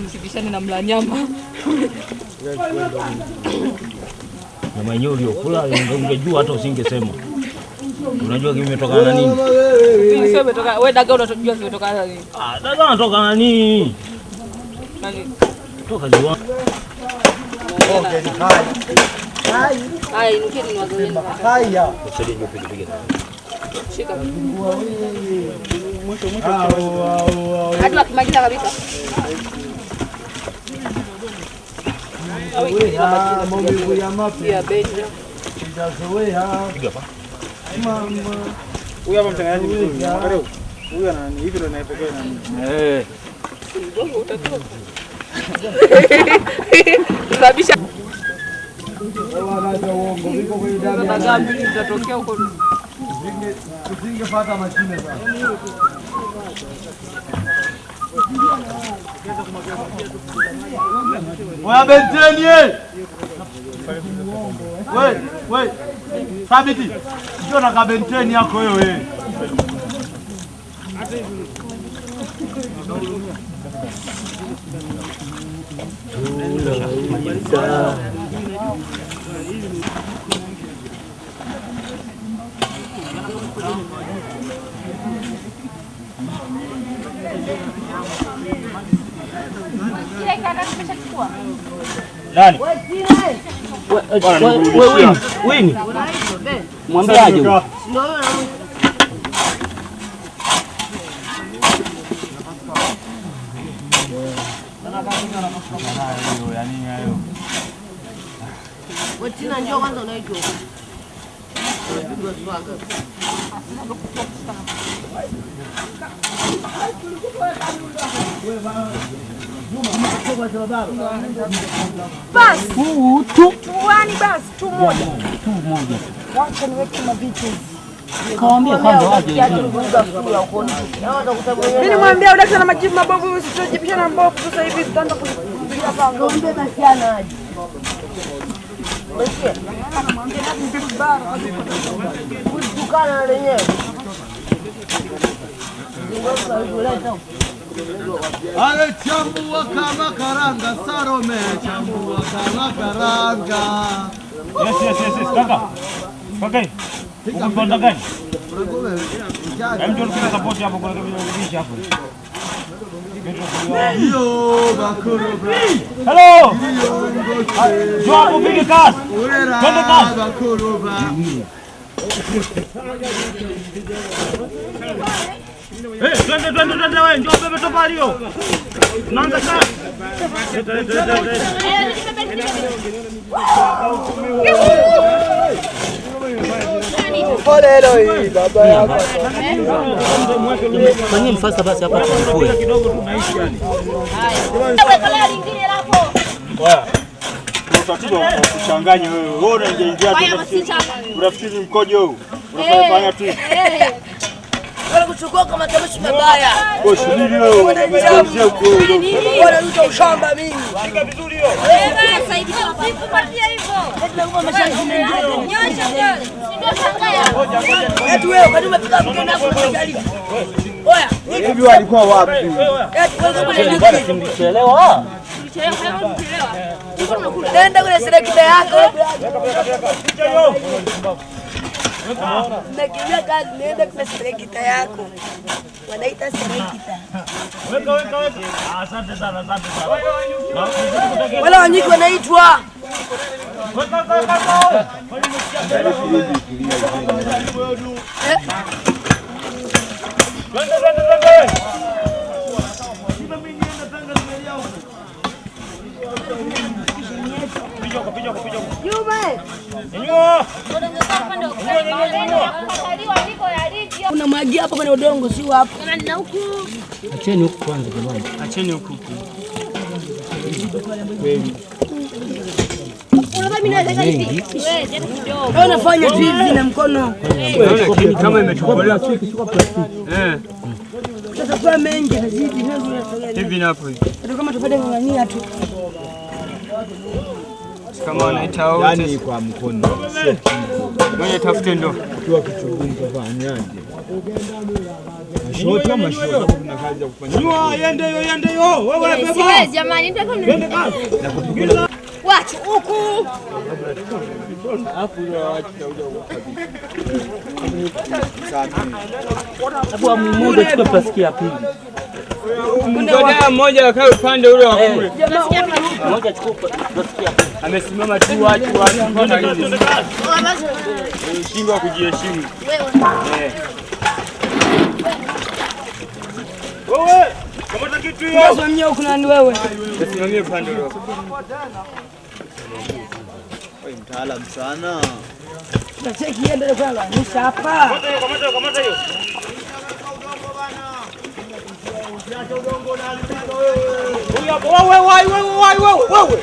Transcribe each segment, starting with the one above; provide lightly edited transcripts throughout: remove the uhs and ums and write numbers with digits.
msibishane na mla nyama. Nyama yenyewe uliokula ungejua hata usingesema. Unajua kimetokana na nini? Mimi sio umetoka, wewe dagaa unajua kimetokana na nini? Dagaa unatoka na nini? Nani? Toka jua. Okay, ni hai. Hai, nukeni ni wazoeni. Haya. Usaidie ndio pige. Shika. Mwisho. Hadi wakimaliza kabisa. Maumivu ya mapi. Ya benja. Sijazoea. Piga hapa. Mama. Huyu hapa mchangaji mzuri. Angalia. Huyu ana hivi ndo naipokea nani? Mdogo utatoka. Sababisha. Wanaanza uongo. Viko kwenye damu. Dagaa mbili zitatokea huko. Usingepata mashine sana. Oya Benteni we. Sabiti. Njoo na kabenteni yako wewe. Nani? Wewe Wini. Mwambiaje huyo? Wachina njoo kwanza unaitwa. Basi tuani basi tu moja. Wacha niweke mavitu. Kawaambia kwanza waje. Mimi nimwambia udaka na majibu mabovu usijibisha na mbovu sasa hivi tutaanza kupiga panga. Ngombe basiana aje. Basi. Namwambia lazima kubara. Kutukana lenyewe. Ale chambua kama karanga Salome, chambua kama karanga. Yes. Kaka. Okay. Uko gani? Ndio kuna support hapo kwa kibisha hapo. Yo bakuru. Hello. Jo hapo pige kazi. Twende kazi. Bakuru. Twende wewe njoo bebe topalio. Naanza kazi. Pole hii baba yako. Fanyeni mfasa basi hapa tunapoe. Kidogo tunaishi yani. Wewe kala lingine hapo. Tatizo kuchanganya wewe. Wewe unaingia tu. Unafikiri mkojo huu. Unafanya tu. Wala kuchukua kama tabashi mabaya. Kwa subiri wewe. Wala ruta ushamba mimi. Shika vizuri hiyo. Sasa hivi usipatie hivyo. Nyosha mbele. Ndio changanya. Eti wewe kadi umefika mgeni hapo unajaribu. Oya, Hivi walikuwa wapi? eti wewe Bwana simchelewa. nenda kule selekta yako. Nakimbia kazi nenda kule selekta yako. Wanaita selekta. Weka. Asante sana. Wala wanyiki wanaitwa. Kuna maji hapo kwenye udongo si hapo. Acheni huku kwanza jamani. Acheni huku. Unafanya tu hivi na mkono. Kama imechukuliwa chukua plastiki. Sasa kwa mengi hazidi Hivi na hapo hivi. ndio kama tupende ngangania tu. Kama wanaita wote. Yaani kwa mkono. Mwenye tafute ndo. Ukiwa kichuguni kafanyaje? mashoto kama mashoto kuna kazi ya kufanya. Nyua yende yo. Wewe beba. Siwezi jamani, nitaka Twende kazi. wacha huku. Hapo mmoja chukua plastiki ya pili. Ngoja mmoja akae upande ule wa kule. Mmoja chukua plastiki ya pili. Amesimama tu watu kwa nini? Shindwa kujiheshimu. Wewe, kamata kitu hiyo. Unasimamia huko nani wewe? Usimamie upande ule. Wewe mtaalamu sana. Tunacheki yende kwa nisha hapa. Kamata hiyo. Wewe.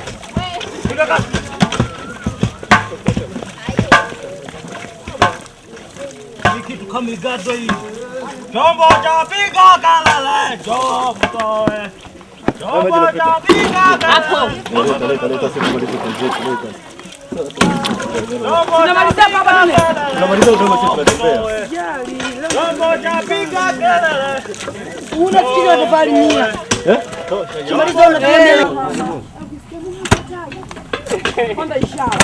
Kitu kama igado hii. Chombo cha piga kalala, chombo cha piga kalala. Leta simu leta. Tunamaliza baba nani? Tunamaliza udogo chetu tunatembea. Chombo cha piga kalala. Unafikiria tofali mia. Tunamaliza unatembea. Kwanza ishara.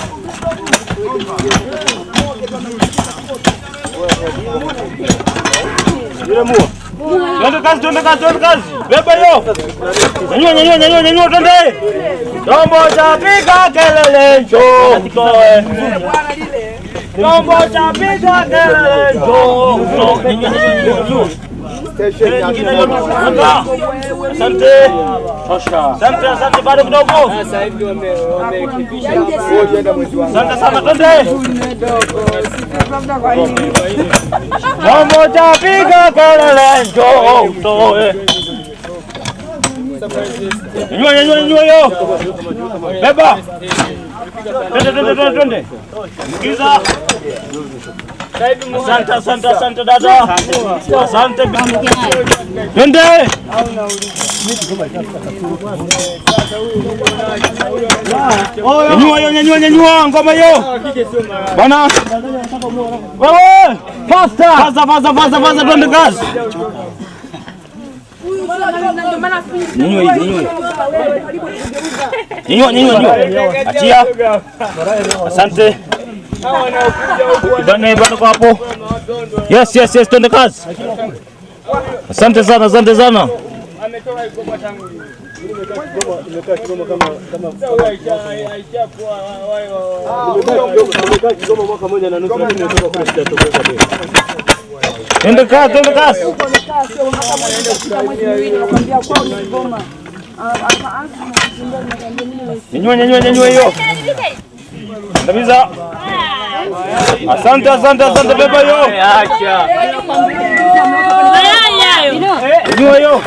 Twende kazi. Beba hiyo. Nyanyua twende. Chombo cha piga kelele njoo. Chombo cha piga kelele njoo. Asante. Asante bado kidogo. Sasa hivi wamekipisha. Asante sana twende. Chombo cha piga kelele njoo utoe. Nyanyua hiyo. Beba. Twende. Sikiza. Asante dada. Asante. Twende. Nyanyua ngoma hiyo. Bana. Wewe, faster twende kazi. Nyanyua. Achia. Asante. Bana kwa hapo. Yes, twende kazi. Asante sana. Ametoka igoma tangu. Imekaa Kigoma kama Kigoma mwaka mmoja na nusu lakini imetoka kule sijatoka leo. Twende kazi. Nyanyua hiyo. Kabisa. Asante beba hiyo. Acha. Nyanyua hiyo.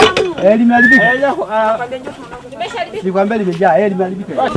Limeharibika. Nikwambia limejaa, limeharibika.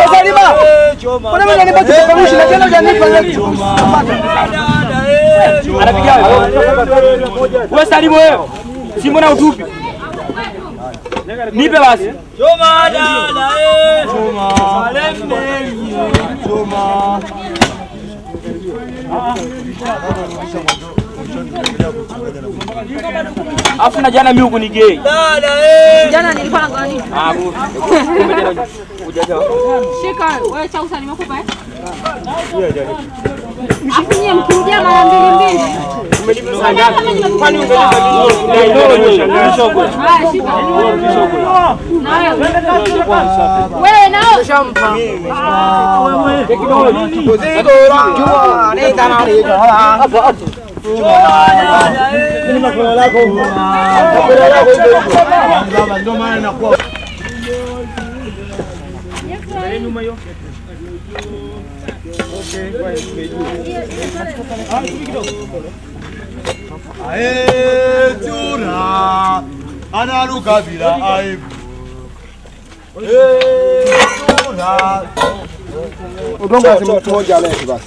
Salima. Mbona mimi nanipa kifurushi na tena hujanipa anapiga wewe Salimu wewe. Si mbona utupi? Nipe basi. Choma dada choma. Choma. Afu na jana mimi huko ni gay. Dada Jana nilikuwa na nini? Kumbe jana hujaja. Shika wewe chausa nimekupa eh? Afu nyie mkirudia mara mbili. Umelipa saa ngapi? Kwani ungelipa wewe nao shampa. Wewe ndio maana inakuwa nyuma hiyo. Tuna analuka bila aibu. Tuna udongo mmoja leo basi.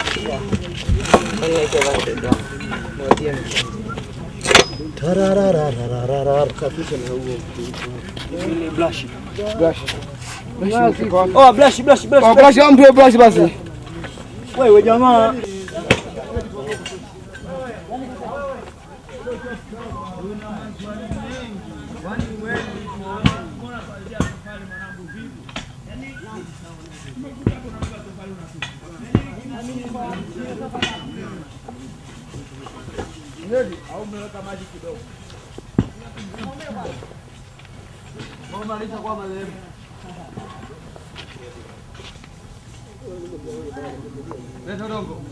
Tarararararara kabisa na huo. Blush. Oh, blush. Oh, blush mtu blush basi. Wewe jamaa. au mmeweka maji kidogo. Mama alisha kwa marehemu. Leta dongo.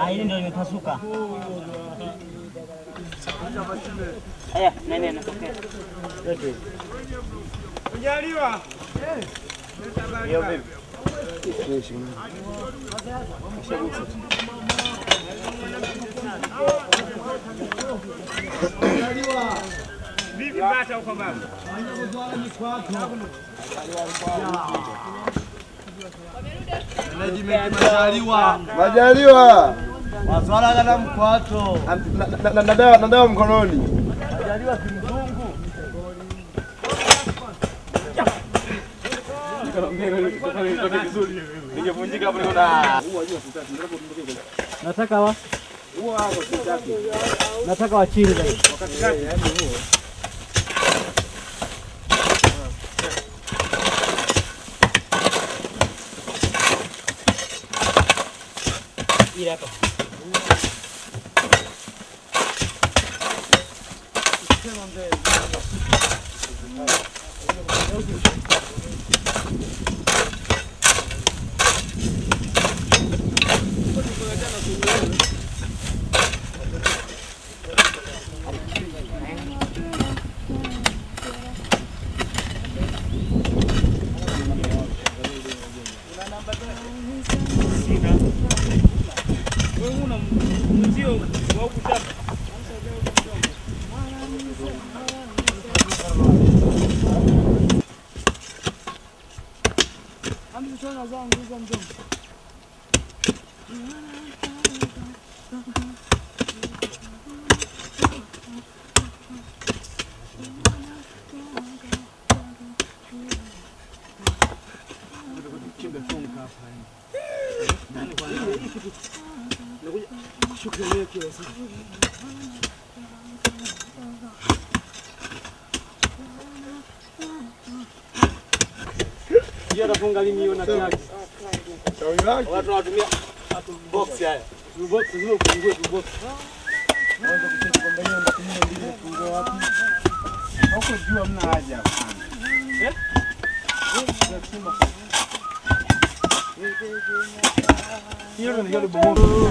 Hili ndio imepasuka. Haya, nani anatokea? Unjaliwa. Hiyo vipi? Vipi bata uko baba? Majaliwa. Maswala kana mkwato. Na dawa mkononi. Majaliwa si mzungu. Ningevunjika hapo na nataka wa nataka wa chini zaidi katikati yani huo. Ile hapa. Ndio nafunga lini hiyo na kiasi. Watu wanatumia box haya. Box zile ufungue tu box. Anza kucheza kwamba hiyo natumia ndio fungue wapi? Huko jua mna haja. Hiyo ndio ile bomo.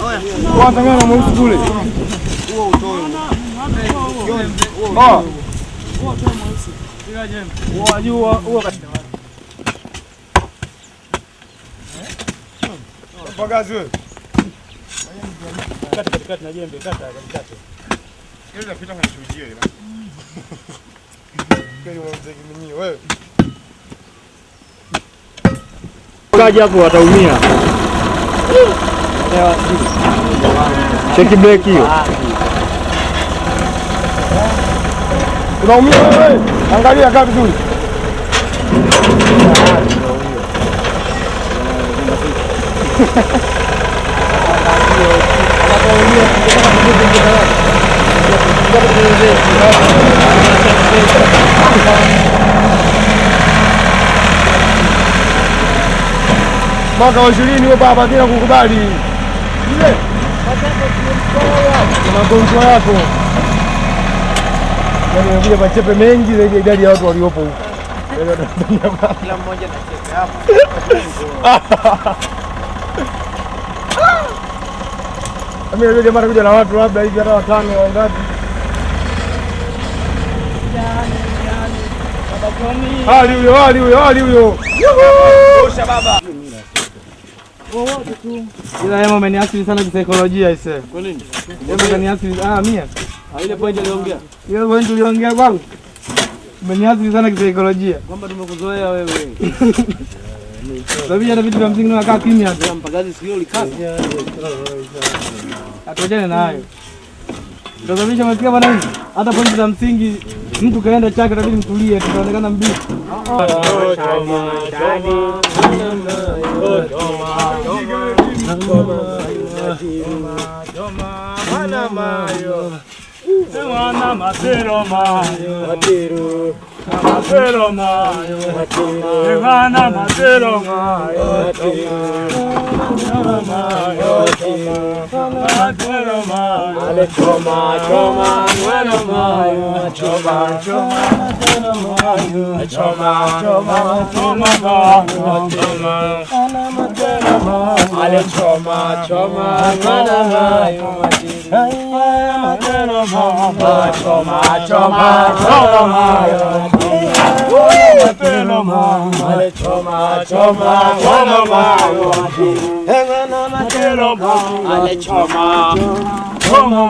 Oya. Kwanza ngana mweusi kule. Huo utoe. Oh. Huo utoe mweusi. Piga jembe. Huo juu huo katika. Pagazi wewe. Katikati na jembe katikati. Ile inapita kwenye shujio ile. Kweli unamzegimini wewe. Kaja hapo wataumia. Cheki break hiyo. Unaumia wewe. Angalia kaa vizuri. Mwaka wa 20 huo baba bila kukubali. Ile. Magonjwa yako. Yaani unakuja machepe mengi zaidi ya idadi ya watu waliopo huko. Kila mmoja na chepe hapo. Mimi leo jamaa anakuja na watu labda hivi hata 5 au ngapi. Hali huyo. Osha baba. Ila yeye ameniathiri sana kisaikolojia ise. Kwa nini? Yeye ameniathiri mia. Ile point aliongea. Ile point uliongea kwangu. Ameniathiri sana kisaikolojia. Kwamba tumekuzoea wewe. Sababu hata vitu vya msingi unakaa kimya tu. Mpagazi sikio likaza. Atojane na hayo. Tutabisha masikia bwana hivi. Hata pointi za msingi mtu kaenda chake itabidi mtulie tutaonekana mbichi. Wana matero mayo, matero mayo, wana matero mayo, matero mayo, ale choma choma, wana mayo, choma choma, matero mayo, choma choma, choma choma, matero mayo, ale choma choma, wana mayo, matero mayo. Choma choma choma mayo, matero mayo, ale choma choma choma mayo, matero mayo, ale choma choma.